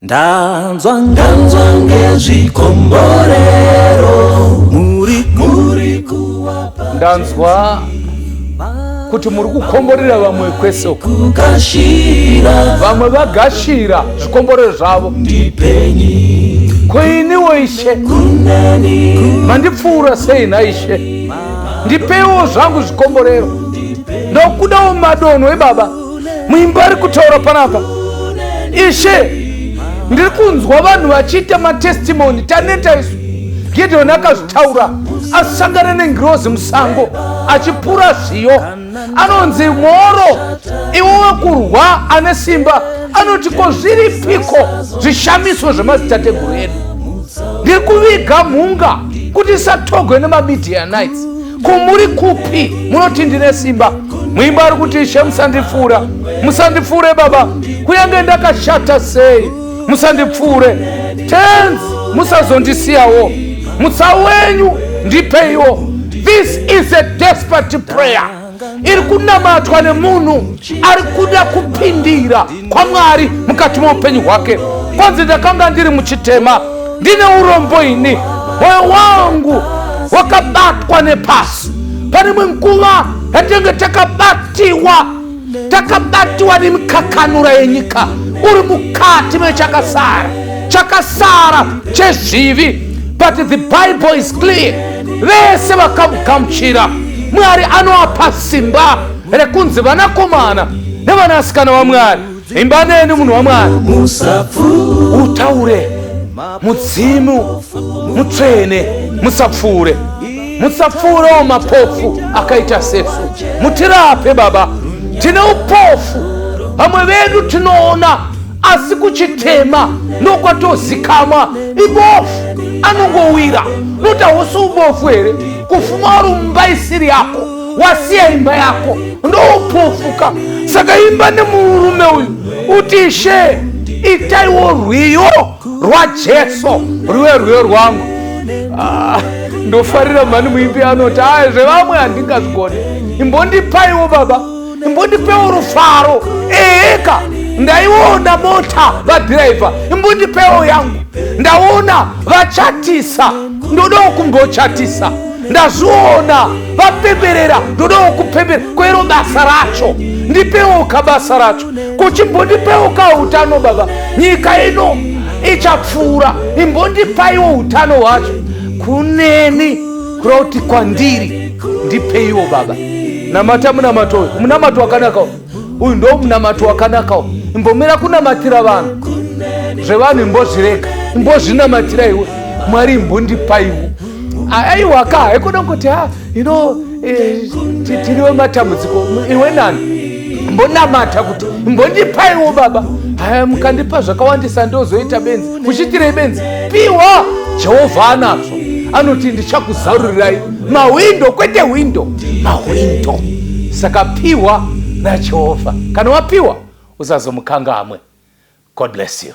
Ndanzwa ngezvikomborero muri kuwapa. Ndanzwa kuti muri kukomborera vamwe kwese kugashira, vamwe vagashira zvikomborero zvavo. Ndipenyi koiniwo Ishe, Kuneni mandipfuura sei naIshe, ndipewo zvangu zvikomborero. Ndokudawo madonho eBaba muimba ari kutaura panapa. Ishe, ndiri kunzwa vanhu vachiita matestimoni. Taneta isu Gideoni akazvitaura, asangana nengirozi musango achipura zviyo, anonzi mhoro iwowe kurwa ane simba. Anoti ko zviripiko zvishamiso zvemadzitateguru edu? Ndiri kuviga mhunga kuti isatogwe nemamidianites. Kumuri kupi munoti ndine simba? Muimba ari kuti Ishe, musandipfuura, musandipfuure Baba, kunyange ndakashata sei, musandipfuure. Tenzi musazondisiyawo, mutsa wenyu ndipeiwo. This is a desperate prayer. Iri kunamatwa nemunhu ari kuda kupindira kwaMwari mukati muupenyu hwake. Kwanzi ndakanga ndiri muchitema, ndine urombo ini, moyo wangu wakabatwa nepasi. Pane imwe nguva yatinenge takabatiwa nemikakanura yenyika, uri mukati mechakasara chezvivi. But the Bible is clear. Vese vakamugamuchira Mwari anovapa simba rekunzi vanakomana nevanasikana vaMwari. Imba neni munhu waMwari, utaure mudzimu mutsvene, musapfuure. Musapfuurewo mapofu akaita sesu. Mutirape Baba, tine upofu. Vamwe vedu tinoona asi kuchitema nokwatozikama ibofu anongowira. Nota hosi ubofu here, kufuma uri mumba isiri yako, wasiya imba yako, ndoupofuka. Saka imba nemurume uyu uti Ishe, itaiwo rwiyo rwaJesu ruve rwiyo rwangu. Ndofarira mani muimbi anoti zvevamwe handingazvigoni. Imbondipaiwo Baba, imbondipewo rufaro. Eka ndaiona mota vadhiraivha, imbondipewo yangu. Ndaona vachatisa, ndodawo kumbochatisa. Ndazviona vapemberera, ndodawo kupemberera. Kwero basa racho, ndipewo kabasa racho. Kuchimbondipewo kautano Baba, nyika ino ichapfuura. Imbondipaiwo utano hwacho. Kuneni kuroti kwandiri ndipeiwo Baba. Namata munamato, munamato wakanakawo. Uyu ndo munamato wakanakawo. Imbomera kunamatira vanhu zvevanhu, imbozvireka, imbozvinamatira iwe Mwari, imbondipaiwo. Aiwa ka haikuda kuti tiriwe matambudziko. Iwe nani imbonamata kuti imbondipaiwo Baba. Mukandipa zvakawandisa ndozoita benzi. Muchitirei benzi? Piwa. Jehovha anazvo, anoti ndichakuzarurirai mawindo, kwete windo, mawindo. Saka piwa naJehovha. Kana wapiwa usazomukangamwe. God bless you.